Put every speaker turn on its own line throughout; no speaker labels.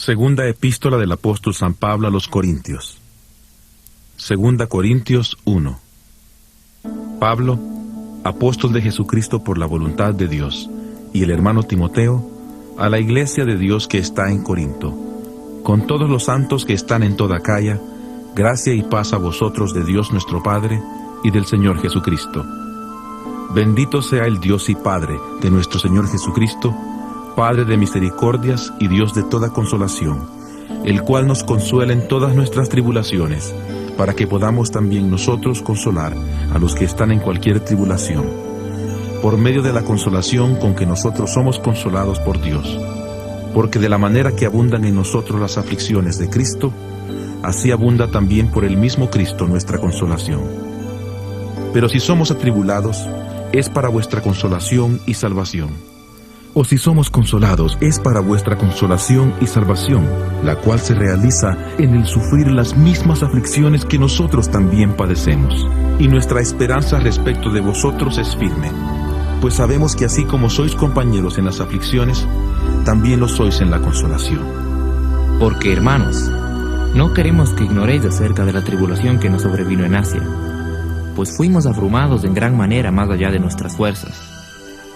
Segunda epístola del apóstol San Pablo a los Corintios. Segunda Corintios 1. Pablo, apóstol de Jesucristo por la voluntad de Dios, y el hermano Timoteo, a la iglesia de Dios que está en Corinto, con todos los santos que están en toda Acaya, gracia y paz a vosotros de Dios nuestro Padre y del Señor Jesucristo. Bendito sea el Dios y Padre de nuestro Señor Jesucristo, Padre de misericordias y Dios de toda consolación, el cual nos consuela en todas nuestras tribulaciones, para que podamos también nosotros consolar a los que están en cualquier tribulación, por medio de la consolación con que nosotros somos consolados por Dios. Porque de la manera que abundan en nosotros las aflicciones de Cristo, así abunda también por el mismo Cristo nuestra consolación. Pero si somos atribulados, es para vuestra consolación y salvación. O si somos consolados, es para vuestra consolación y salvación, la cual se realiza en el sufrir las mismas aflicciones que nosotros también padecemos. Y nuestra esperanza respecto de vosotros es firme, pues sabemos que así como sois compañeros en las aflicciones, también lo sois en la consolación.
Porque, hermanos, no queremos que ignoréis acerca de la tribulación que nos sobrevino en Asia, pues fuimos abrumados en gran manera más allá de nuestras fuerzas,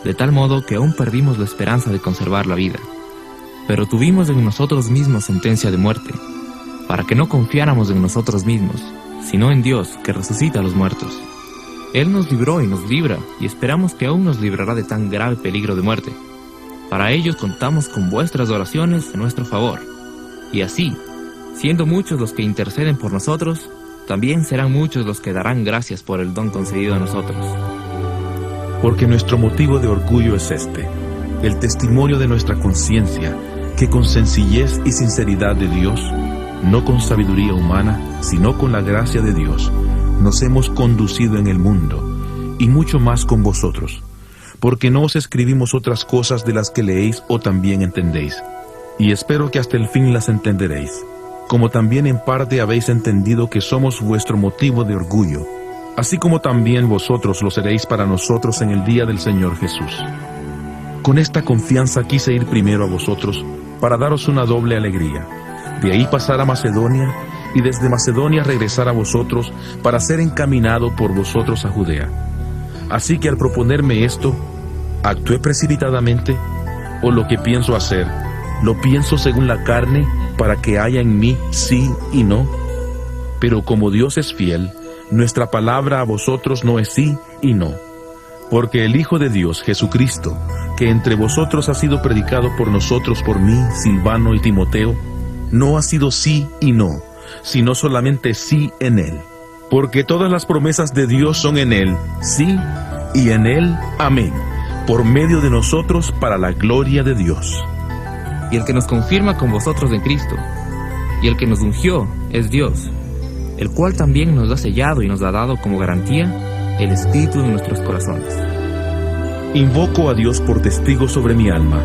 de tal modo que aún perdimos la esperanza de conservar la vida. Pero tuvimos en nosotros mismos sentencia de muerte, para que no confiáramos en nosotros mismos, sino en Dios, que resucita a los muertos. Él nos libró y nos libra, y esperamos que aún nos librará de tan grave peligro de muerte. Para ellos contamos con vuestras oraciones en nuestro favor, y así, siendo muchos los que interceden por nosotros, también serán muchos los que darán gracias por el don concedido a nosotros.
Porque nuestro motivo de orgullo es este, el testimonio de nuestra conciencia, que con sencillez y sinceridad de Dios, no con sabiduría humana, sino con la gracia de Dios, nos hemos conducido en el mundo, y mucho más con vosotros, porque no os escribimos otras cosas de las que leéis o también entendéis, y espero que hasta el fin las entenderéis, como también en parte habéis entendido que somos vuestro motivo de orgullo, así como también vosotros lo seréis para nosotros en el día del Señor Jesús. Con esta confianza quise ir primero a vosotros, para daros una doble alegría, de ahí pasar a Macedonia, y desde Macedonia regresar a vosotros, para ser encaminado por vosotros a Judea. Así que al proponerme esto, ¿actué precipitadamente? ¿O lo que pienso hacer, lo pienso según la carne, para que haya en mí sí y no? Pero como Dios es fiel, nuestra palabra a vosotros no es sí y no. Porque el Hijo de Dios, Jesucristo, que entre vosotros ha sido predicado por nosotros, por mí, Silvano y Timoteo, no ha sido sí y no, sino solamente sí en Él. Porque todas las promesas de Dios son en Él, sí, y en Él, amén, por medio de nosotros para la gloria de Dios.
Y el que nos confirma con vosotros en Cristo, y el que nos ungió es Dios, el cual también nos ha sellado y nos ha dado como garantía el Espíritu de nuestros corazones.
Invoco a Dios por testigo sobre mi alma,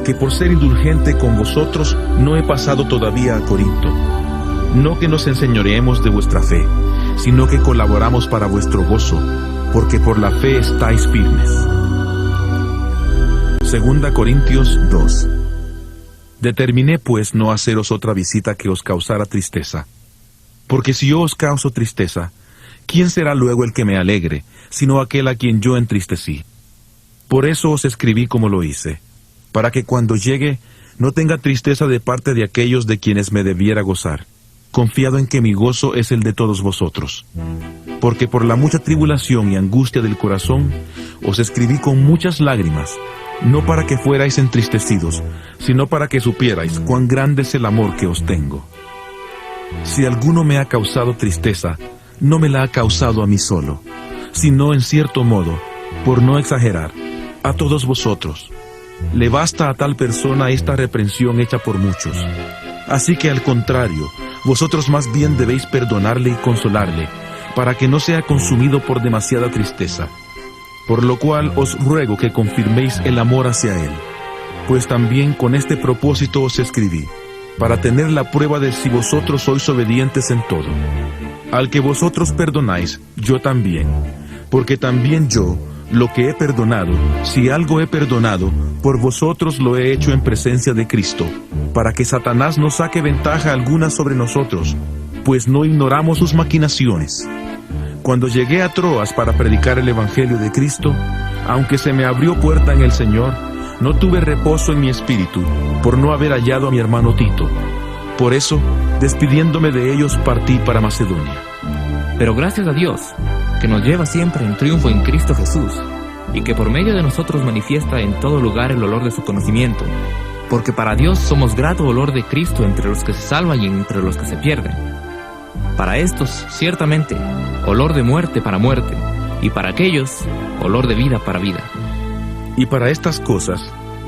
que por ser indulgente con vosotros no he pasado todavía a Corinto. No que nos enseñoreemos de vuestra fe, sino que colaboramos para vuestro gozo, porque por la fe estáis firmes. Segunda Corintios 2. Determiné pues no haceros otra visita que os causara tristeza. Porque si yo os causo tristeza, ¿quién será luego el que me alegre, sino aquel a quien yo entristecí? Por eso os escribí como lo hice, para que cuando llegue no tenga tristeza de parte de aquellos de quienes me debiera gozar, confiado en que mi gozo es el de todos vosotros. Porque por la mucha tribulación y angustia del corazón, os escribí con muchas lágrimas, no para que fuerais entristecidos, sino para que supierais cuán grande es el amor que os tengo. Si alguno me ha causado tristeza, no me la ha causado a mí solo, sino en cierto modo, por no exagerar, a todos vosotros. Le basta a tal persona esta reprensión hecha por muchos. Así que al contrario, vosotros más bien debéis perdonarle y consolarle, para que no sea consumido por demasiada tristeza. Por lo cual os ruego que confirméis el amor hacia él, pues también con este propósito os escribí, para tener la prueba de si vosotros sois obedientes en todo. Al que vosotros perdonáis, yo también, porque también yo, lo que he perdonado, si algo he perdonado, por vosotros lo he hecho en presencia de Cristo, para que Satanás no saque ventaja alguna sobre nosotros, pues no ignoramos sus maquinaciones. Cuando llegué a Troas para predicar el Evangelio de Cristo, aunque se me abrió puerta en el Señor, no tuve reposo en mi espíritu, por no haber hallado a mi hermano Tito. Por eso, despidiéndome de ellos, partí para Macedonia.
Pero gracias a Dios, que nos lleva siempre en triunfo en Cristo Jesús, y que por medio de nosotros manifiesta en todo lugar el olor de su conocimiento, porque para Dios somos grato olor de Cristo entre los que se salvan y entre los que se pierden. Para estos, ciertamente, olor de muerte para muerte, y para aquellos, olor de vida para vida.
Y para estas cosas,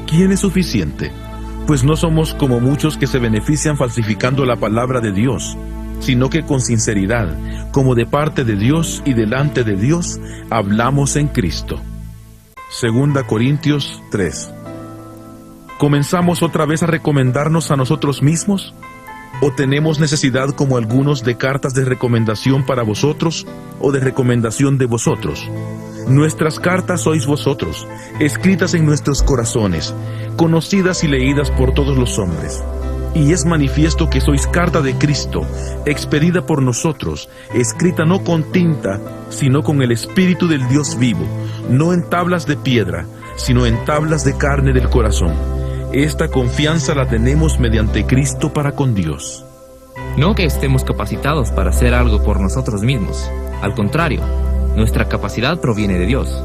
¿quién es suficiente? Pues no somos como muchos que se benefician falsificando la palabra de Dios, sino que con sinceridad, como de parte de Dios y delante de Dios, hablamos en Cristo. 2 Corintios 3. ¿Comenzamos otra vez a recomendarnos a nosotros mismos? ¿O tenemos necesidad como algunos de cartas de recomendación para vosotros o de recomendación de vosotros? Nuestras cartas sois vosotros, escritas en nuestros corazones, conocidas y leídas por todos los hombres. Y es manifiesto que sois carta de Cristo, expedida por nosotros, escrita no con tinta, sino con el Espíritu del Dios vivo, no en tablas de piedra, sino en tablas de carne del corazón. Esta confianza la tenemos mediante Cristo para con Dios.
No que estemos capacitados para hacer algo por nosotros mismos. Al contrario, nuestra capacidad proviene de Dios,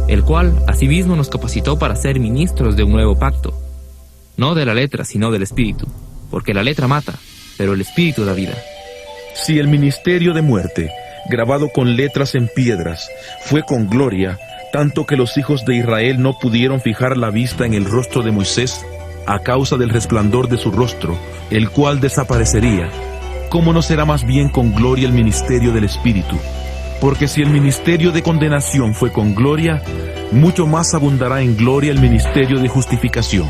el cual asimismo nos capacitó para ser ministros de un nuevo pacto, no de la letra, sino del Espíritu, porque la letra mata, pero el Espíritu da vida.
Si el ministerio de muerte, grabado con letras en piedras, fue con gloria, tanto que los hijos de Israel no pudieron fijar la vista en el rostro de Moisés, a causa del resplandor de su rostro, el cual desaparecería, ¿cómo no será más bien con gloria el ministerio del Espíritu? Porque si el ministerio de condenación fue con gloria, mucho más abundará en gloria el ministerio de justificación.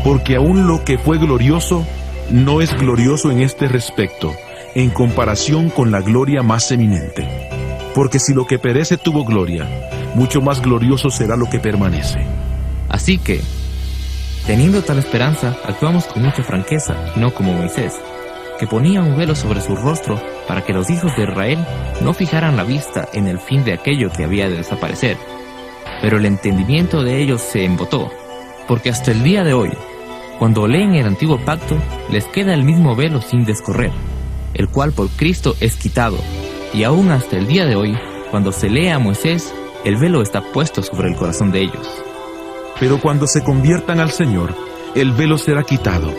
Porque aún lo que fue glorioso, no es glorioso en este respecto, en comparación con la gloria más eminente. Porque si lo que perece tuvo gloria, mucho más glorioso será lo que permanece.
Así que, teniendo tal esperanza, actuamos con mucha franqueza, y no como Moisés, que ponía un velo sobre su rostro para que los hijos de Israel no fijaran la vista en el fin de aquello que había de desaparecer. Pero el entendimiento de ellos se embotó, porque hasta el día de hoy, cuando leen el antiguo pacto, les queda el mismo velo sin descorrer, el cual por Cristo es quitado, y aún hasta el día de hoy, cuando se lee a Moisés, el velo está puesto sobre el corazón de ellos.
Pero cuando se conviertan al Señor, el velo será quitado,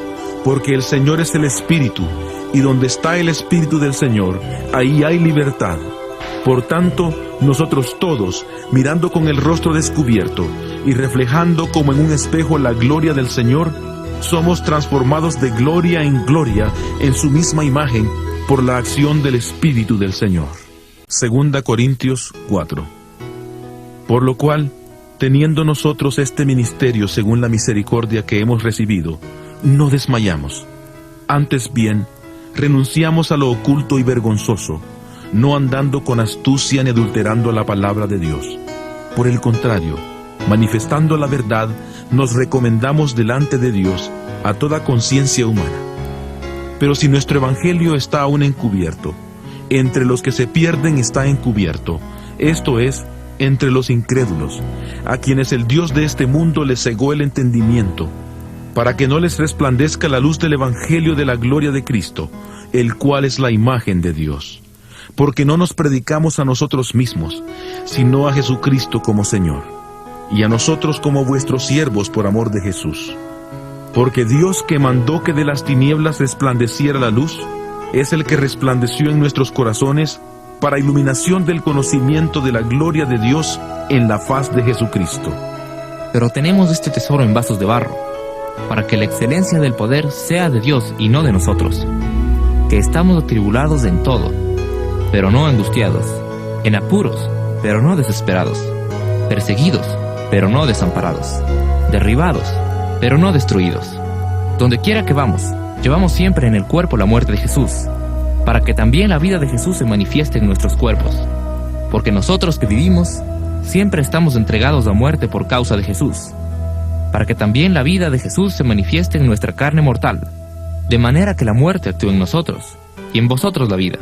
porque el Señor es el Espíritu, y donde está el Espíritu del Señor, ahí hay libertad. Por tanto, nosotros todos, mirando con el rostro descubierto, y reflejando como en un espejo la gloria del Señor, somos transformados de gloria en gloria en su misma imagen, por la acción del Espíritu del Señor. 2 Corintios 4. Por lo cual, teniendo nosotros este ministerio según la misericordia que hemos recibido, no desmayamos. Antes bien, renunciamos a lo oculto y vergonzoso, no andando con astucia ni adulterando la palabra de Dios. Por el contrario, manifestando la verdad, nos recomendamos delante de Dios a toda conciencia humana. Pero si nuestro evangelio está aún encubierto, entre los que se pierden está encubierto, esto es, entre los incrédulos, a quienes el Dios de este mundo les cegó el entendimiento, para que no les resplandezca la luz del evangelio de la gloria de Cristo, el cual es la imagen de Dios. Porque no nos predicamos a nosotros mismos, sino a Jesucristo como Señor, y a nosotros como vuestros siervos por amor de Jesús. Porque Dios, que mandó que de las tinieblas resplandeciera la luz, es el que resplandeció en nuestros corazones para iluminación del conocimiento de la gloria de Dios en la faz de Jesucristo.
Pero tenemos este tesoro en vasos de barro, para que la excelencia del poder sea de Dios y no de nosotros, que estamos atribulados en todo, pero no angustiados, en apuros, pero no desesperados, perseguidos, pero no desamparados, derribados, pero no destruidos. Donde quiera que vamos, llevamos siempre en el cuerpo la muerte de Jesús, para que también la vida de Jesús se manifieste en nuestros cuerpos. Porque nosotros que vivimos, siempre estamos entregados a muerte por causa de Jesús, para que también la vida de Jesús se manifieste en nuestra carne mortal, de manera que la muerte actúe en nosotros, y en vosotros la vida,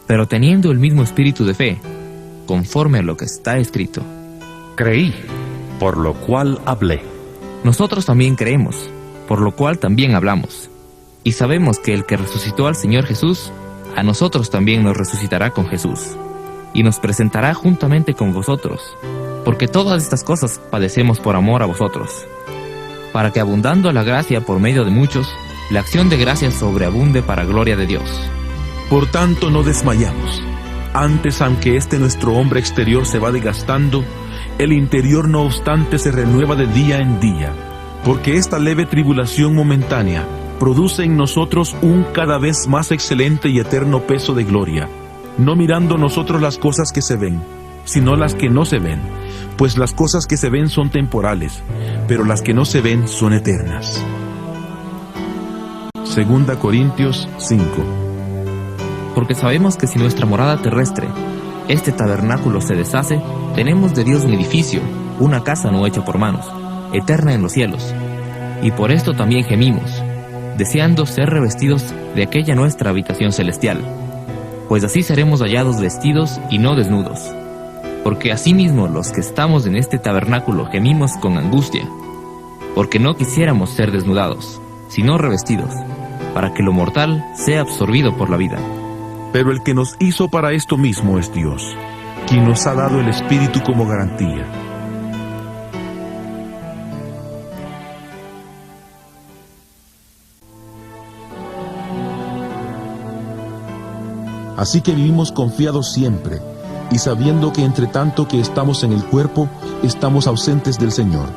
pero teniendo el mismo espíritu de fe, conforme a lo que está escrito.
Creí, por lo cual hablé.
Nosotros también creemos, por lo cual también hablamos, y sabemos que el que resucitó al Señor Jesús, a nosotros también nos resucitará con Jesús, y nos presentará juntamente con vosotros, porque todas estas cosas padecemos por amor a vosotros, para que abundando la gracia por medio de muchos, la acción de gracias sobreabunde para gloria de Dios.
Por tanto, no desmayamos. Antes, aunque este nuestro hombre exterior se va desgastando, el interior no obstante se renueva de día en día, porque esta leve tribulación momentánea produce en nosotros un cada vez más excelente y eterno peso de gloria, no mirando nosotros las cosas que se ven, sino las que no se ven, pues las cosas que se ven son temporales, pero las que no se ven son eternas. 2 Corintios 5.
Porque sabemos que si nuestra morada terrestre, este tabernáculo, se deshace, tenemos de Dios un edificio, una casa no hecha por manos, eterna en los cielos. Y por esto también gemimos, deseando ser revestidos de aquella nuestra habitación celestial, pues así seremos hallados vestidos y no desnudos. Porque asimismo los que estamos en este tabernáculo gemimos con angustia, porque no quisiéramos ser desnudados, sino revestidos, para que lo mortal sea absorbido por la vida.
Pero el que nos hizo para esto mismo es Dios, quien nos ha dado el Espíritu como garantía. Así que vivimos confiados siempre, y sabiendo que entre tanto que estamos en el cuerpo, estamos ausentes del Señor,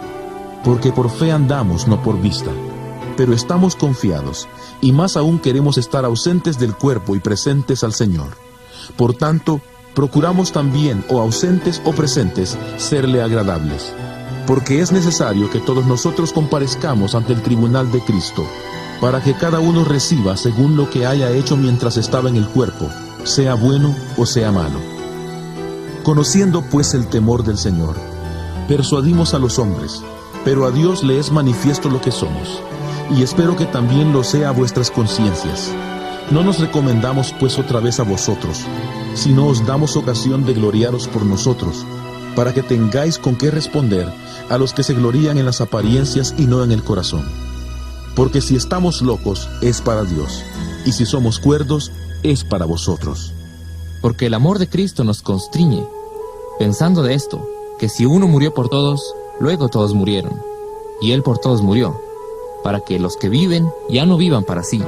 porque por fe andamos, no por vista. Pero estamos confiados, y más aún queremos estar ausentes del cuerpo y presentes al Señor. Por tanto, procuramos también, o ausentes o presentes, serle agradables. Porque es necesario que todos nosotros comparezcamos ante el tribunal de Cristo, para que cada uno reciba según lo que haya hecho mientras estaba en el cuerpo, sea bueno o sea malo. Conociendo pues el temor del Señor, persuadimos a los hombres, pero a Dios le es manifiesto lo que somos, y espero que también lo sea a vuestras conciencias. No nos recomendamos pues otra vez a vosotros, sino os damos ocasión de gloriaros por nosotros, para que tengáis con qué responder a los que se glorían en las apariencias y no en el corazón. Porque si estamos locos, es para Dios, y si somos cuerdos, es para vosotros.
Porque el amor de Cristo nos constriñe, pensando de esto, que si uno murió por todos, luego todos murieron, y Él por todos murió, para que los que viven ya no vivan para sí,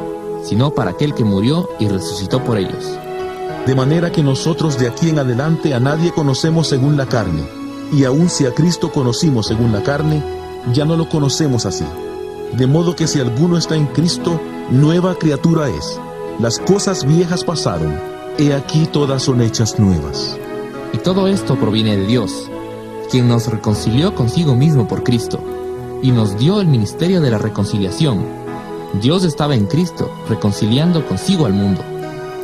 sino para aquel que murió y resucitó por ellos.
De manera que nosotros de aquí en adelante a nadie conocemos según la carne, y aun si a Cristo conocimos según la carne, ya no lo conocemos así. De modo que si alguno está en Cristo, nueva criatura es. Las cosas viejas pasaron, he aquí todas son hechas nuevas.
Y todo esto proviene de Dios, quien nos reconcilió consigo mismo por Cristo, y nos dio el ministerio de la reconciliación. Dios estaba en Cristo, reconciliando consigo al mundo,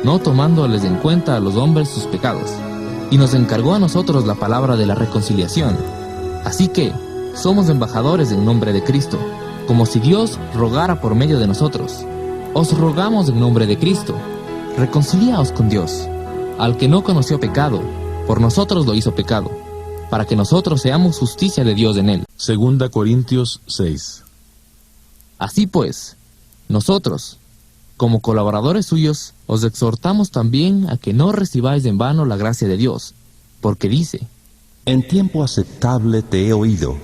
no tomándoles en cuenta a los hombres sus pecados, y nos encargó a nosotros la palabra de la reconciliación. Así que, somos embajadores en nombre de Cristo, como si Dios rogara por medio de nosotros. Os rogamos en nombre de Cristo, reconciliaos con Dios. Al que no conoció pecado, por nosotros lo hizo pecado, para que nosotros seamos justicia de Dios en él.
2 Corintios 6.
Así pues, nosotros, como colaboradores suyos, os exhortamos también a que no recibáis en vano la gracia de Dios, porque dice:
En tiempo aceptable te he oído,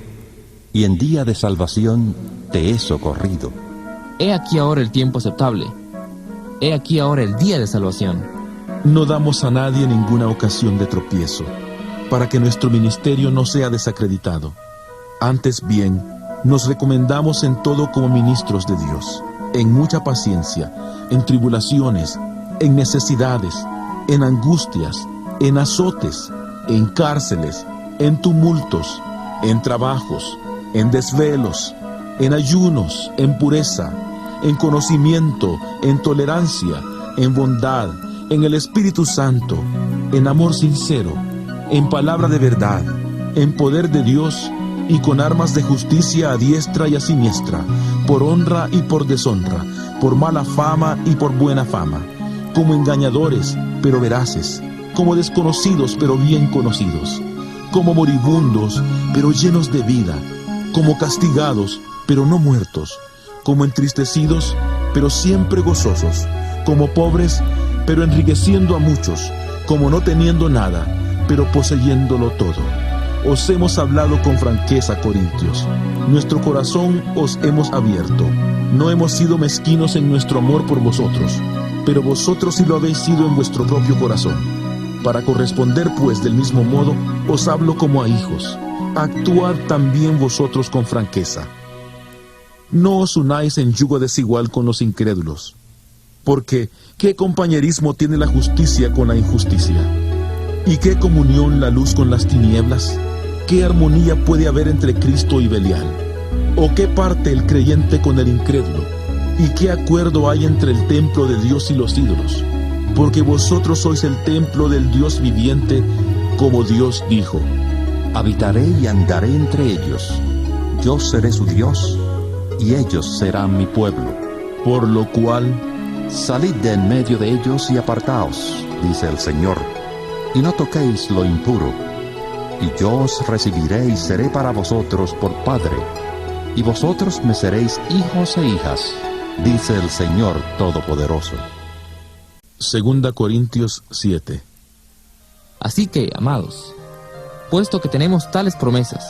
y en día de salvación te he socorrido.
He aquí ahora el tiempo aceptable, he aquí ahora el día de salvación.
No damos a nadie ninguna ocasión de tropiezo, para que nuestro ministerio no sea desacreditado. Antes bien, nos recomendamos en todo como ministros de Dios, en mucha paciencia, en tribulaciones, en necesidades, en angustias, en azotes, en cárceles, en tumultos, en trabajos, en desvelos, en ayunos, en pureza, en conocimiento, en tolerancia, en bondad, en el Espíritu Santo, en amor sincero, en palabra de verdad, en poder de Dios y con armas de justicia a diestra y a siniestra, por honra y por deshonra, por mala fama y por buena fama, como engañadores, pero veraces, como desconocidos, pero bien conocidos, como moribundos, pero llenos de vida, como castigados, pero no muertos, como entristecidos, pero siempre gozosos, como pobres, pero enriqueciendo a muchos, como no teniendo nada, pero poseyéndolo todo. Os hemos hablado con franqueza, Corintios. Nuestro corazón os hemos abierto. No hemos sido mezquinos en nuestro amor por vosotros, pero vosotros sí lo habéis sido en vuestro propio corazón. Para corresponder, pues, del mismo modo, os hablo como a hijos. Actuad también vosotros con franqueza. No os unáis en yugo desigual con los incrédulos, porque ¿qué compañerismo tiene la justicia con la injusticia? ¿Y qué comunión la luz con las tinieblas? ¿Qué armonía puede haber entre Cristo y Belial? ¿O qué parte el creyente con el incrédulo? ¿Y qué acuerdo hay entre el templo de Dios y los ídolos? Porque vosotros sois el templo del Dios viviente, como Dios dijo:
Habitaré y andaré entre ellos. Yo seré su Dios, y ellos serán mi pueblo.
Por lo cual,
salid de en medio de ellos y apartaos, dice el Señor, y no toquéis lo impuro. Y yo os recibiré y seré para vosotros por Padre, y vosotros me seréis hijos e hijas, dice el Señor Todopoderoso.
2 Corintios 7.
Así que, amados, puesto que tenemos tales promesas,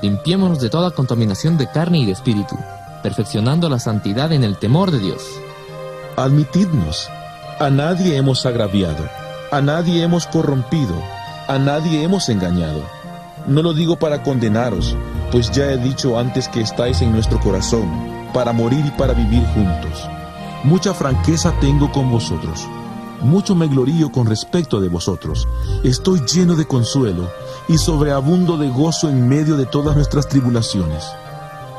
limpiémonos de toda contaminación de carne y de espíritu, perfeccionando la santidad en el temor de Dios.
Admitidnos, a nadie hemos agraviado, a nadie hemos corrompido, a nadie hemos engañado. No lo digo para condenaros, pues ya he dicho antes que estáis en nuestro corazón, para morir y para vivir juntos. Mucha franqueza tengo con vosotros, mucho me glorío con respecto de vosotros. Estoy lleno de consuelo y sobreabundo de gozo en medio de todas nuestras tribulaciones.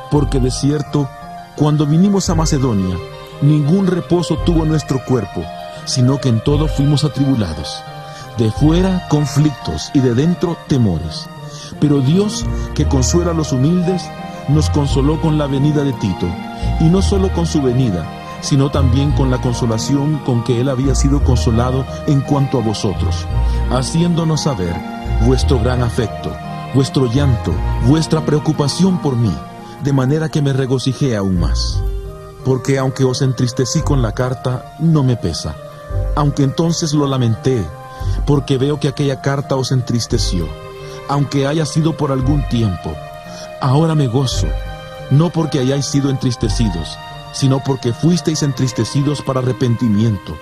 Porque de cierto, cuando vinimos a Macedonia, ningún reposo tuvo nuestro cuerpo, sino que en todo fuimos atribulados. De fuera, conflictos, y de dentro, temores. Pero Dios, que consuela a los humildes, nos consoló con la venida de Tito, y no solo con su venida, sino también con la consolación con que él había sido consolado en cuanto a vosotros, haciéndonos saber vuestro gran afecto, vuestro llanto, vuestra preocupación por mí, de manera que me regocijé aún más. Porque aunque os entristecí con la carta, no me pesa, aunque entonces lo lamenté, porque veo que aquella carta os entristeció, aunque haya sido por algún tiempo. Ahora me gozo, no porque hayáis sido entristecidos, sino porque fuisteis entristecidos para arrepentimiento,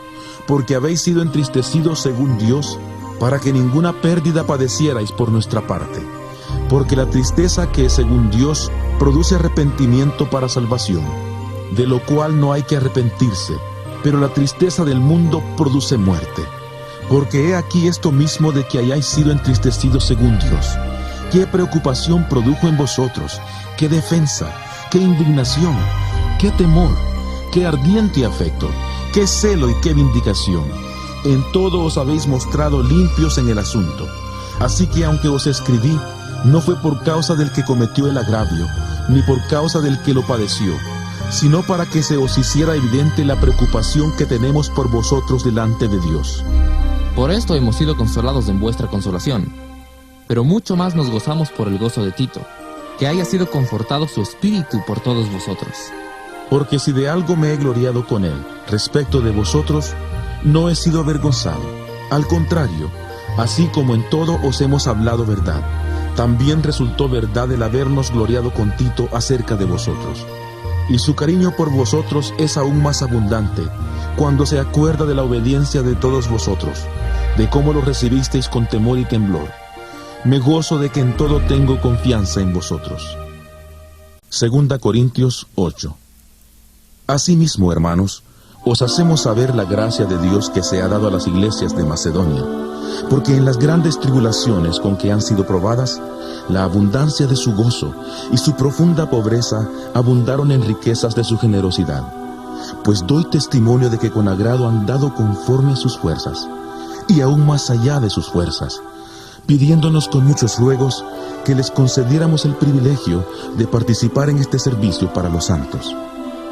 porque habéis sido entristecidos según Dios, para que ninguna pérdida padecierais por nuestra parte. Porque la tristeza que según Dios produce arrepentimiento para salvación, de lo cual no hay que arrepentirse, pero la tristeza del mundo produce muerte. Porque he aquí esto mismo de que hayáis sido entristecidos según Dios. ¿Qué preocupación produjo en vosotros? ¿Qué defensa? ¿Qué indignación? ¿Qué temor? ¿Qué ardiente afecto? ¿Qué celo y qué vindicación? En todo os habéis mostrado limpios en el asunto. Así que aunque os escribí, no fue por causa del que cometió el agravio, ni por causa del que lo padeció, sino para que se os hiciera evidente la preocupación que tenemos por vosotros delante de Dios.
Por esto hemos sido consolados en vuestra consolación, pero mucho más nos gozamos por el gozo de Tito, que haya sido confortado su espíritu por todos vosotros.
Porque si de algo me he gloriado con él, respecto de vosotros, no he sido avergonzado. Al contrario, así como en todo os hemos hablado verdad, también resultó verdad el habernos gloriado con Tito acerca de vosotros. Y su cariño por vosotros es aún más abundante, cuando se acuerda de la obediencia de todos vosotros, de cómo lo recibisteis con temor y temblor. Me gozo de que en todo tengo confianza en vosotros. 2 Corintios 8. Asimismo, hermanos, os hacemos saber la gracia de Dios que se ha dado a las iglesias de Macedonia, porque en las grandes tribulaciones con que han sido probadas, la abundancia de su gozo y su profunda pobreza abundaron en riquezas de su generosidad. Pues doy testimonio de que con agrado han dado conforme a sus fuerzas, y aún más allá de sus fuerzas, pidiéndonos con muchos ruegos que les concediéramos el privilegio de participar en este servicio para los santos.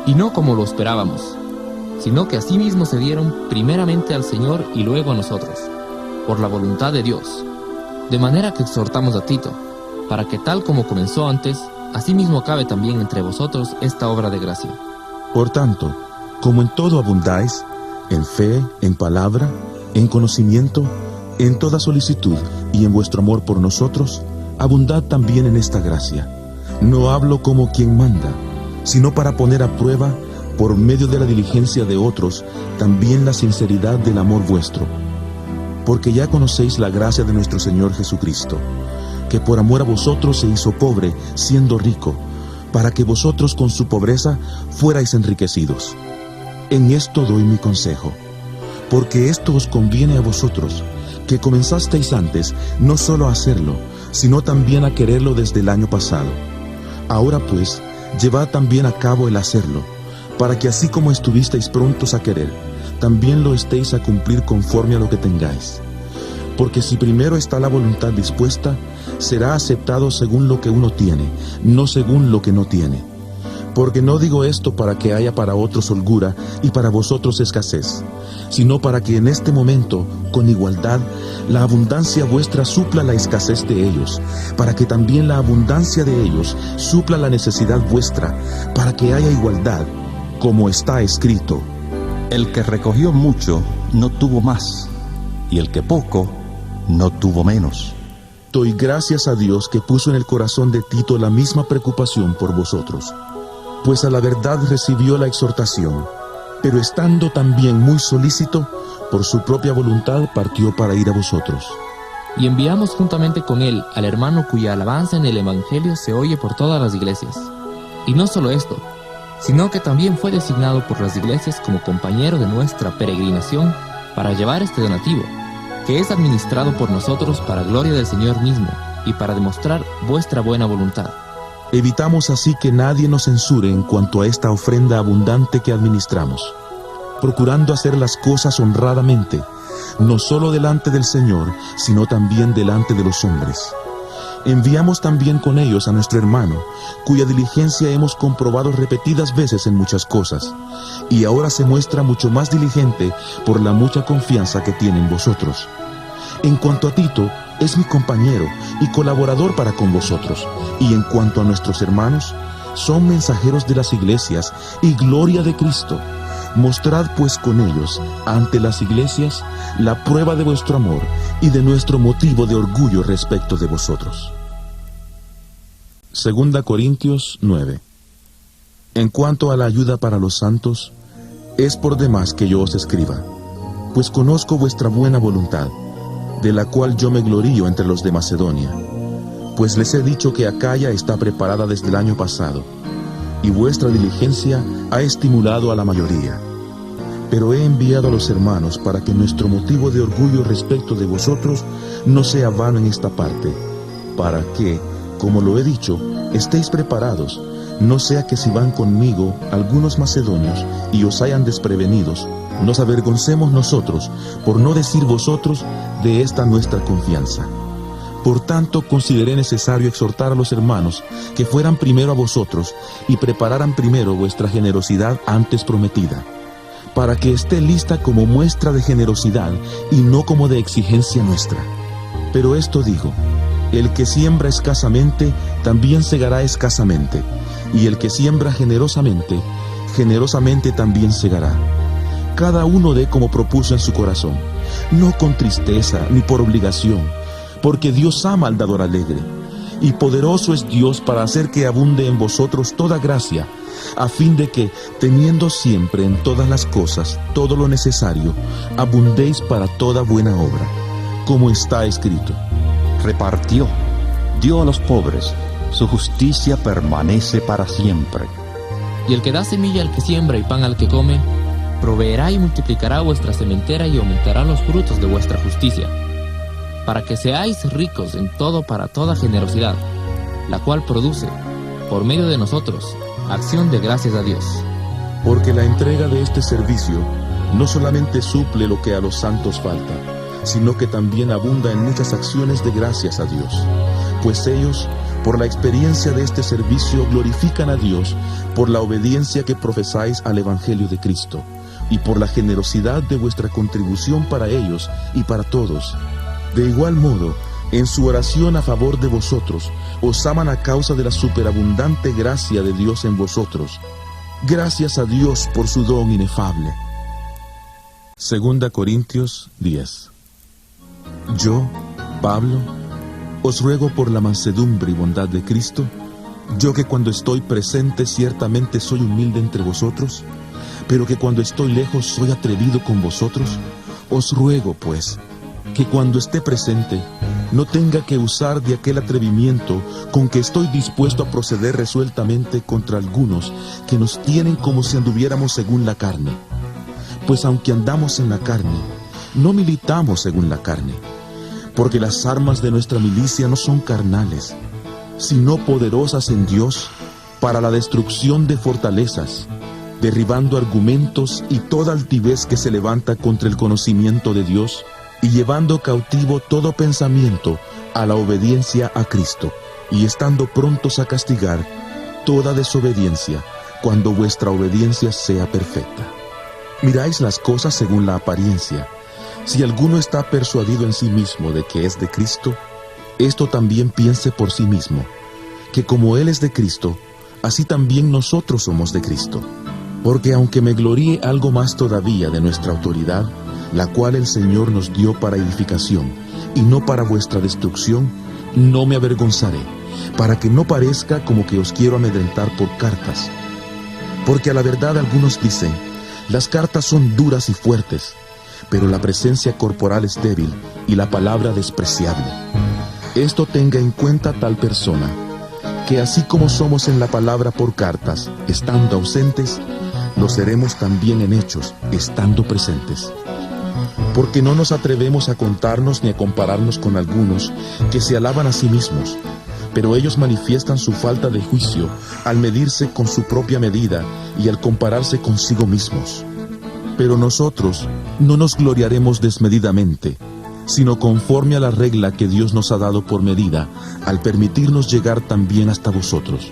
Y no como lo esperábamos, sino que asimismo se dieron primeramente al Señor y luego a nosotros, por la voluntad de Dios. De manera que exhortamos a Tito, para que tal como comenzó antes, asimismo acabe también entre vosotros esta obra de gracia.
Por tanto, como en todo abundáis, en fe, en palabra, en conocimiento, en toda solicitud y en vuestro amor por nosotros, abundad también en esta gracia. No hablo como quien manda, sino para poner a prueba, por medio de la diligencia de otros, también la sinceridad del amor vuestro. Porque ya conocéis la gracia de nuestro Señor Jesucristo, que por amor a vosotros se hizo pobre, siendo rico, para que vosotros con su pobreza fuerais enriquecidos. En esto doy mi consejo, porque esto os conviene a vosotros, que comenzasteis antes no solo a hacerlo, sino también a quererlo desde el año pasado. Ahora pues, llevad también a cabo el hacerlo, para que así como estuvisteis prontos a querer, también lo estéis a cumplir conforme a lo que tengáis. Porque si primero está la voluntad dispuesta, será aceptado según lo que uno tiene, no según lo que no tiene. Porque no digo esto para que haya para otros holgura y para vosotros escasez, sino para que en este momento, con igualdad, la abundancia vuestra supla la escasez de ellos, para que también la abundancia de ellos supla la necesidad vuestra, para que haya igualdad, como está escrito:
El que recogió mucho no tuvo más, y el que poco no tuvo menos.
Doy gracias a Dios que puso en el corazón de Tito la misma preocupación por vosotros, pues a la verdad recibió la exhortación, pero estando también muy solícito, por su propia voluntad partió para ir a vosotros.
Y enviamos juntamente con él al hermano cuya alabanza en el Evangelio se oye por todas las iglesias. Y no solo esto, sino que también fue designado por las iglesias como compañero de nuestra peregrinación para llevar este donativo, que es administrado por nosotros para gloria del Señor mismo y para demostrar vuestra buena voluntad.
Evitamos así que nadie nos censure en cuanto a esta ofrenda abundante que administramos, procurando hacer las cosas honradamente, no solo delante del Señor, sino también delante de los hombres. Enviamos también con ellos a nuestro hermano, cuya diligencia hemos comprobado repetidas veces en muchas cosas, y ahora se muestra mucho más diligente por la mucha confianza que tiene en vosotros. En cuanto a Tito, es mi compañero y colaborador para con vosotros, y en cuanto a nuestros hermanos, son mensajeros de las iglesias y gloria de Cristo. Mostrad pues con ellos, ante las iglesias, la prueba de vuestro amor y de nuestro motivo de orgullo respecto de vosotros. 2 Corintios 9. En cuanto a la ayuda para los santos, es por demás que yo os escriba, pues conozco vuestra buena voluntad, de la cual yo me glorío entre los de Macedonia, pues les he dicho que Acaya está preparada desde el año pasado, y vuestra diligencia ha estimulado a la mayoría. Pero he enviado a los hermanos para que nuestro motivo de orgullo respecto de vosotros no sea vano en esta parte, para que, como lo he dicho, estéis preparados, no sea que si van conmigo algunos macedonios y os hayan desprevenidos, nos avergoncemos nosotros, por no decir vosotros, de esta nuestra confianza. Por tanto, consideré necesario exhortar a los hermanos que fueran primero a vosotros y prepararan primero vuestra generosidad antes prometida, para que esté lista como muestra de generosidad y no como de exigencia nuestra. Pero esto digo: el que siembra escasamente, también segará escasamente, y el que siembra generosamente, generosamente también segará. Cada uno dé como propuso en su corazón, no con tristeza ni por obligación, porque Dios ama al dador alegre, y poderoso es Dios para hacer que abunde en vosotros toda gracia, a fin de que, teniendo siempre en todas las cosas todo lo necesario, abundéis para toda buena obra, como está escrito:
Repartió, dio a los pobres, su justicia permanece para siempre.
Y el que da semilla al que siembra y pan al que come, proveerá y multiplicará vuestra sementera y aumentará los frutos de vuestra justicia, para que seáis ricos en todo para toda generosidad, la cual produce, por medio de nosotros, acción de gracias a Dios.
Porque la entrega de este servicio no solamente suple lo que a los santos falta, sino que también abunda en muchas acciones de gracias a Dios, pues ellos, por la experiencia de este servicio, glorifican a Dios por la obediencia que profesáis al Evangelio de Cristo, y por la generosidad de vuestra contribución para ellos y para todos. De igual modo, en su oración a favor de vosotros, os aman a causa de la superabundante gracia de Dios en vosotros. Gracias a Dios por su don inefable. 2 Corintios 10. Yo, Pablo, os ruego por la mansedumbre y bondad de Cristo, yo que cuando estoy presente ciertamente soy humilde entre vosotros, pero que cuando estoy lejos soy atrevido con vosotros, os ruego, pues, que cuando esté presente no tenga que usar de aquel atrevimiento con que estoy dispuesto a proceder resueltamente contra algunos que nos tienen como si anduviéramos según la carne. Pues aunque andamos en la carne, no militamos según la carne, porque las armas de nuestra milicia no son carnales, sino poderosas en Dios para la destrucción de fortalezas, derribando argumentos y toda altivez que se levanta contra el conocimiento de Dios, y llevando cautivo todo pensamiento a la obediencia a Cristo, y estando prontos a castigar toda desobediencia cuando vuestra obediencia sea perfecta. Miráis las cosas según la apariencia. Si alguno está persuadido en sí mismo de que es de Cristo, esto también piense por sí mismo, que como Él es de Cristo, así también nosotros somos de Cristo. Porque aunque me gloríe algo más todavía de nuestra autoridad, la cual el Señor nos dio para edificación, y no para vuestra destrucción, no me avergonzaré, para que no parezca como que os quiero amedrentar por cartas. Porque a la verdad algunos dicen, las cartas son duras y fuertes, pero la presencia corporal es débil, y la palabra despreciable. Esto tenga en cuenta tal persona, que así como somos en la palabra por cartas, estando ausentes, lo seremos también en hechos, estando presentes. Porque no nos atrevemos a contarnos ni a compararnos con algunos que se alaban a sí mismos, pero ellos manifiestan su falta de juicio al medirse con su propia medida y al compararse consigo mismos. Pero nosotros no nos gloriaremos desmedidamente, sino conforme a la regla que Dios nos ha dado por medida, al permitirnos llegar también hasta vosotros.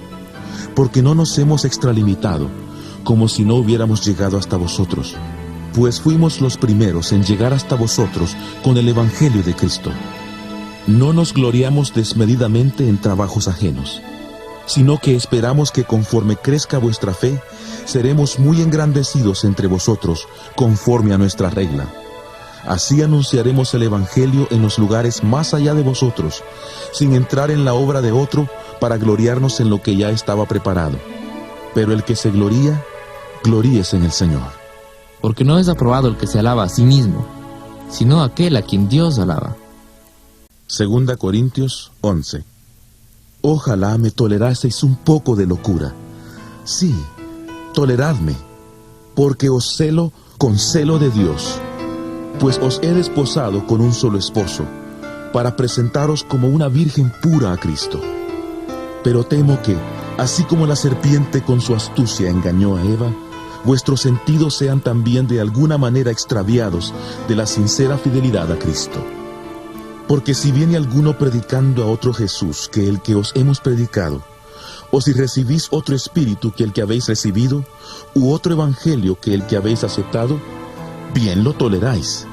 Porque no nos hemos extralimitado, como si no hubiéramos llegado hasta vosotros, pues fuimos los primeros en llegar hasta vosotros con el Evangelio de Cristo. No nos gloriamos desmedidamente en trabajos ajenos, sino que esperamos que conforme crezca vuestra fe, seremos muy engrandecidos entre vosotros, conforme a nuestra regla. Así anunciaremos el Evangelio en los lugares más allá de vosotros, sin entrar en la obra de otro, para gloriarnos en lo que ya estaba preparado. Pero el que se gloría, gloríese en el Señor.
Porque no es aprobado el que se alaba a sí mismo, sino aquel a quien Dios alaba.
2 Corintios 11. Ojalá me toleraseis un poco de locura. Sí, toleradme, porque os celo con celo de Dios, pues os he desposado con un solo esposo, para presentaros como una virgen pura a Cristo. Pero temo que, así como la serpiente con su astucia engañó a Eva, vuestros sentidos sean también de alguna manera extraviados de la sincera fidelidad a Cristo. Porque si viene alguno predicando a otro Jesús que el que os hemos predicado, o si recibís otro espíritu que el que habéis recibido, u otro evangelio que el que habéis aceptado, bien lo toleráis.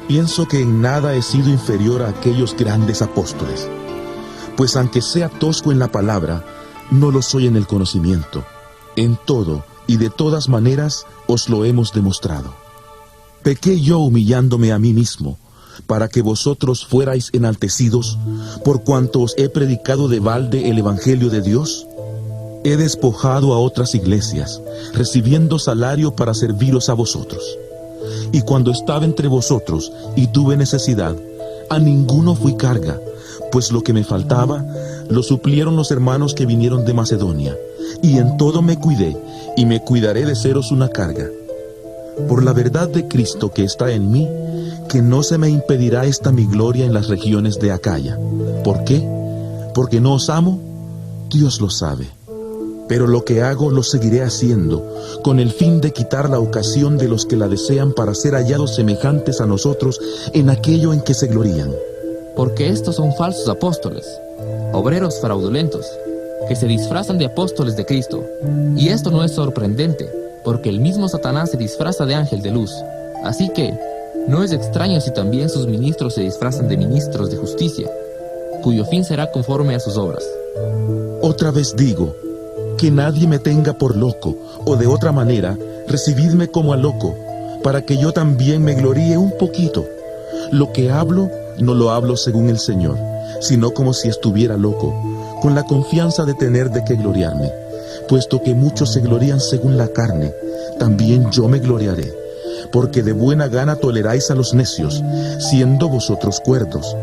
Pienso que en nada he sido inferior a aquellos grandes apóstoles, pues aunque sea tosco en la palabra, no lo soy en el conocimiento. En todo y de todas maneras os lo hemos demostrado. ¿Pequé yo humillándome a mí mismo, para que vosotros fuerais enaltecidos, por cuanto os he predicado de balde el Evangelio de Dios? He despojado a otras iglesias, recibiendo salario para serviros a vosotros. Y cuando estaba entre vosotros y tuve necesidad, a ninguno fui carga, pues lo que me faltaba, lo suplieron los hermanos que vinieron de Macedonia, y en todo me cuidé, y me cuidaré de seros una carga. Por la verdad de Cristo que está en mí, que no se me impedirá esta mi gloria en las regiones de Acaya. ¿Por qué? ¿Porque no os amo? Dios lo sabe. Pero lo que hago lo seguiré haciendo, con el fin de quitar la ocasión de los que la desean para ser hallados semejantes a nosotros en aquello en que se glorían.
Porque estos son falsos apóstoles, obreros fraudulentos, que se disfrazan de apóstoles de Cristo. Y esto no es sorprendente, porque el mismo Satanás se disfraza de ángel de luz. Así que no es extraño si también sus ministros se disfrazan de ministros de justicia, cuyo fin será conforme a sus obras.
Otra vez digo, que nadie me tenga por loco, o de otra manera, recibidme como a loco, para que yo también me gloríe un poquito. Lo que hablo, no lo hablo según el Señor, sino como si estuviera loco, con la confianza de tener de qué gloriarme. Puesto que muchos se glorían según la carne, también yo me gloriaré, porque de buena gana toleráis a los necios, siendo vosotros cuerdos.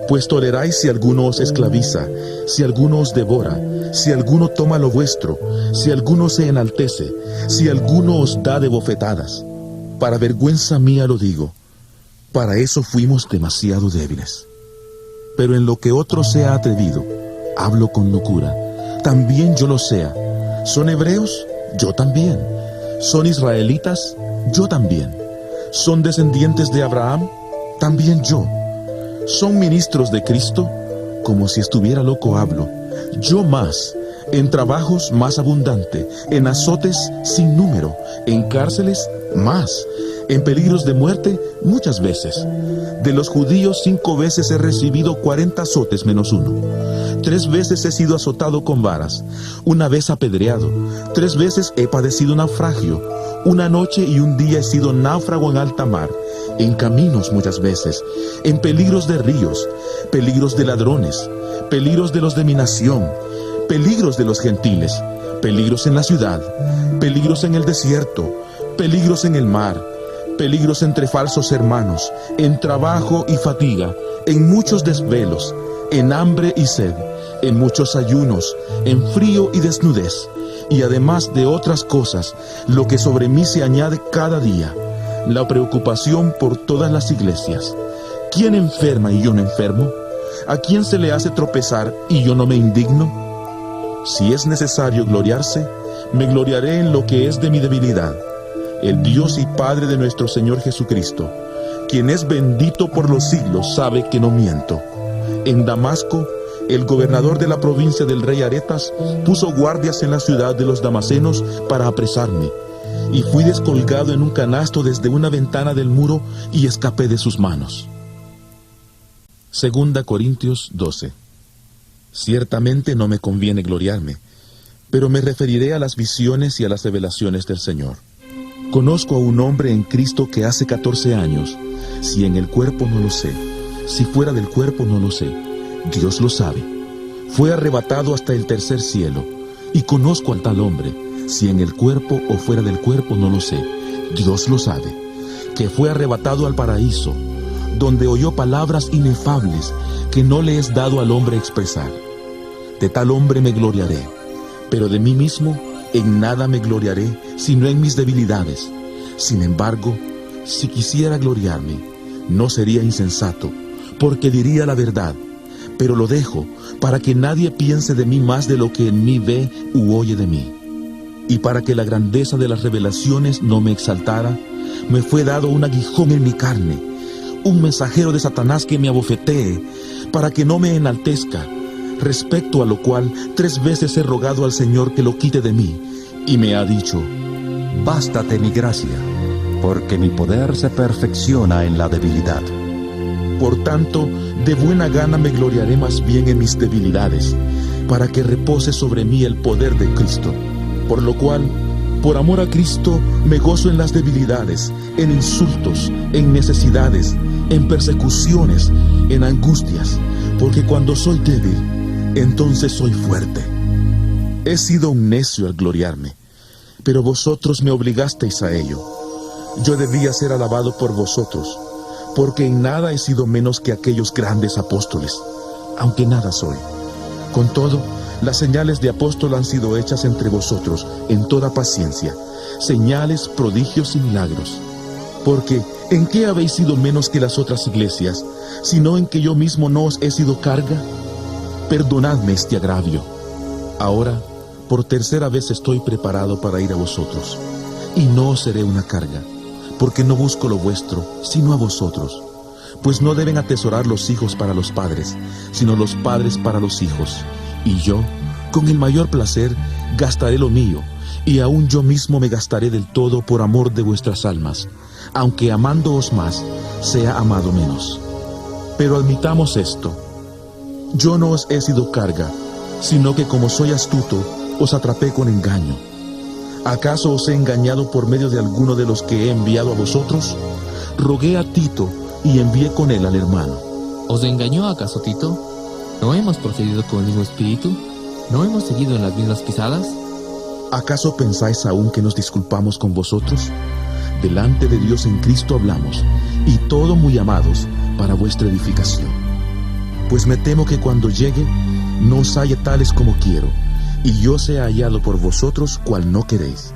Pues toleráis si alguno os esclaviza, si alguno os devora, si alguno toma lo vuestro, si alguno se enaltece, si alguno os da de bofetadas. Para vergüenza mía lo digo, para eso fuimos demasiado débiles. Pero en lo que otro sea atrevido, hablo con locura, también yo lo sea. ¿Son hebreos? Yo también. ¿Son israelitas? Yo también. ¿Son descendientes de Abraham? También yo. ¿Son ministros de Cristo? Como si estuviera loco hablo. Yo más, en trabajos más abundante, en azotes sin número, en cárceles más, en peligros de muerte muchas veces. De los judíos 5 veces he recibido 40 azotes menos 1. 3 veces he sido azotado con varas, 1 vez apedreado, 3 veces he padecido naufragio, 1 noche y 1 día he sido náufrago en alta mar, en caminos muchas veces, en peligros de ríos, peligros de ladrones, peligros de los de mi nación, peligros de los gentiles, peligros en la ciudad, peligros en el desierto, peligros en el mar, peligros entre falsos hermanos, en trabajo y fatiga, en muchos desvelos, en hambre y sed, en muchos ayunos, en frío y desnudez, y además de otras cosas, lo que sobre mí se añade cada día, la preocupación por todas las iglesias. ¿Quién enferma y yo no enfermo? ¿A quién se le hace tropezar y yo no me indigno? Si es necesario gloriarse, me gloriaré en lo que es de mi debilidad. El Dios y Padre de nuestro Señor Jesucristo, quien es bendito por los siglos, sabe que no miento. En Damasco, el gobernador de la provincia del rey Aretas puso guardias en la ciudad de los damasenos para apresarme, y fui descolgado en un canasto desde una ventana del muro y escapé de sus manos. 2 Corintios 12. Ciertamente no me conviene gloriarme, pero me referiré a las visiones y a las revelaciones del Señor. Conozco a un hombre en Cristo que hace 14 años, si en el cuerpo no lo sé, si fuera del cuerpo no lo sé, Dios lo sabe. Fue arrebatado hasta el tercer cielo, y conozco al tal hombre, si en el cuerpo o fuera del cuerpo no lo sé, Dios lo sabe, que fue arrebatado al paraíso, donde oyó palabras inefables que no le es dado al hombre expresar. De tal hombre me gloriaré, pero de mí mismo en nada me gloriaré, sino en mis debilidades. Sin embargo, si quisiera gloriarme, no sería insensato, porque diría la verdad, pero lo dejo para que nadie piense de mí más de lo que en mí ve u oye de mí. Y para que la grandeza de las revelaciones no me exaltara, me fue dado un aguijón en mi carne, un mensajero de Satanás que me abofetee, para que no me enaltezca, respecto a lo cual 3 veces he rogado al Señor que lo quite de mí, y me ha dicho:
Bástate mi gracia, porque mi poder se perfecciona en la debilidad.
Por tanto, de buena gana me gloriaré más bien en mis debilidades, para que repose sobre mí el poder de Cristo. Por lo cual, por amor a Cristo, me gozo en las debilidades, en insultos, en necesidades, en persecuciones, en angustias, porque cuando soy débil, entonces soy fuerte. He sido un necio al gloriarme, pero vosotros me obligasteis a ello. Yo debía ser alabado por vosotros, porque en nada he sido menos que aquellos grandes apóstoles, aunque nada soy. Con todo, las señales de apóstol han sido hechas entre vosotros en toda paciencia, señales, prodigios y milagros. Porque, ¿en qué habéis sido menos que las otras iglesias, sino en que yo mismo no os he sido carga? Perdonadme este agravio. Ahora, por tercera vez estoy preparado para ir a vosotros, y no os seré una carga, porque no busco lo vuestro, sino a vosotros. Pues no deben atesorar los hijos para los padres, sino los padres para los hijos. Y yo, con el mayor placer, gastaré lo mío, y aún yo mismo me gastaré del todo por amor de vuestras almas, aunque amándoos más, sea amado menos. Pero admitamos esto: yo no os he sido carga, sino que como soy astuto, os atrapé con engaño. ¿Acaso os he engañado por medio de alguno de los que he enviado a vosotros? Rogué a Tito y envié con él al hermano.
¿Os engañó acaso Tito? ¿No hemos procedido con el mismo espíritu? ¿No hemos seguido en las mismas pisadas?
¿Acaso pensáis aún que nos disculpamos con vosotros? Delante de Dios en Cristo hablamos, y todo muy amados para vuestra edificación. Pues me temo que cuando llegue, no os halle tales como quiero, y yo sea hallado por vosotros cual no queréis.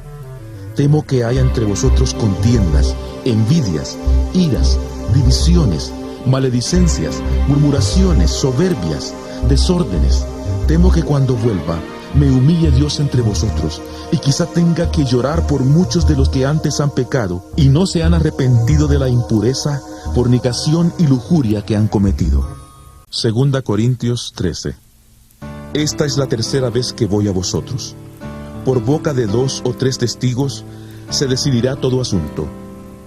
Temo que haya entre vosotros contiendas, envidias, iras, divisiones, maledicencias, murmuraciones, soberbias, desórdenes. Temo que cuando vuelva, me humille Dios entre vosotros, y quizá tenga que llorar por muchos de los que antes han pecado, y no se han arrepentido de la impureza, fornicación y lujuria que han cometido. 2 Corintios 13. Esta es la tercera vez que voy a vosotros. Por boca de 2 o 3 testigos se decidirá todo asunto.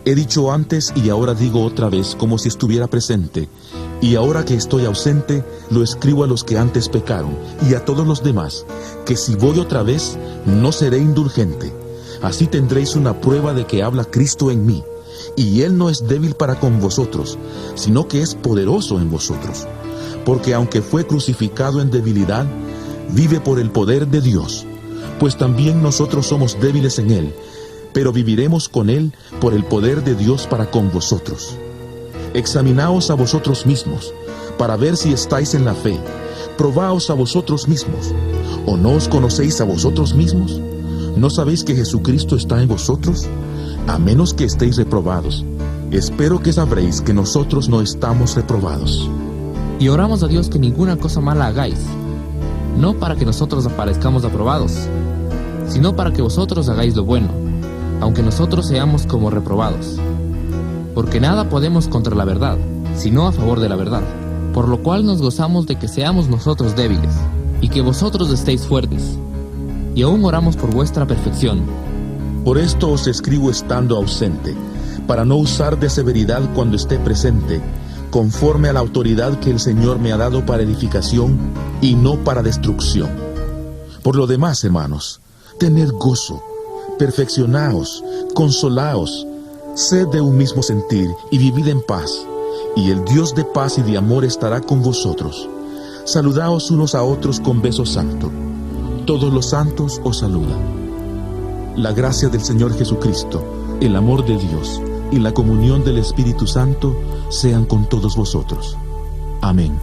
He dicho antes y ahora digo otra vez como si estuviera presente, y ahora que estoy ausente, lo escribo a los que antes pecaron, y a todos los demás, que si voy otra vez, no seré indulgente. Así tendréis una prueba de que habla Cristo en mí, y Él no es débil para con vosotros, sino que es poderoso en vosotros. Porque aunque fue crucificado en debilidad, vive por el poder de Dios. Pues también nosotros somos débiles en Él, pero viviremos con Él por el poder de Dios para con vosotros. Examinaos a vosotros mismos, para ver si estáis en la fe. Probaos a vosotros mismos. ¿O no os conocéis a vosotros mismos? ¿No sabéis que Jesucristo está en vosotros? A menos que estéis reprobados. Espero que sabréis que nosotros no estamos reprobados.
Y oramos a Dios que ninguna cosa mala hagáis, no para que nosotros aparezcamos aprobados, sino para que vosotros hagáis lo bueno, aunque nosotros seamos como reprobados. Porque nada podemos contra la verdad, sino a favor de la verdad, por lo cual nos gozamos de que seamos nosotros débiles, y que vosotros estéis fuertes, y aún oramos por vuestra perfección.
Por esto os escribo estando ausente, para no usar de severidad cuando esté presente, conforme a la autoridad que el Señor me ha dado para edificación y no para destrucción. Por lo demás, hermanos, tened gozo, perfeccionaos, consolaos, sed de un mismo sentir y vivid en paz, y el Dios de paz y de amor estará con vosotros. Saludaos unos a otros con beso santo. Todos los santos os saludan. La gracia del Señor Jesucristo, el amor de Dios y la comunión del Espíritu Santo sean con todos vosotros. Amén.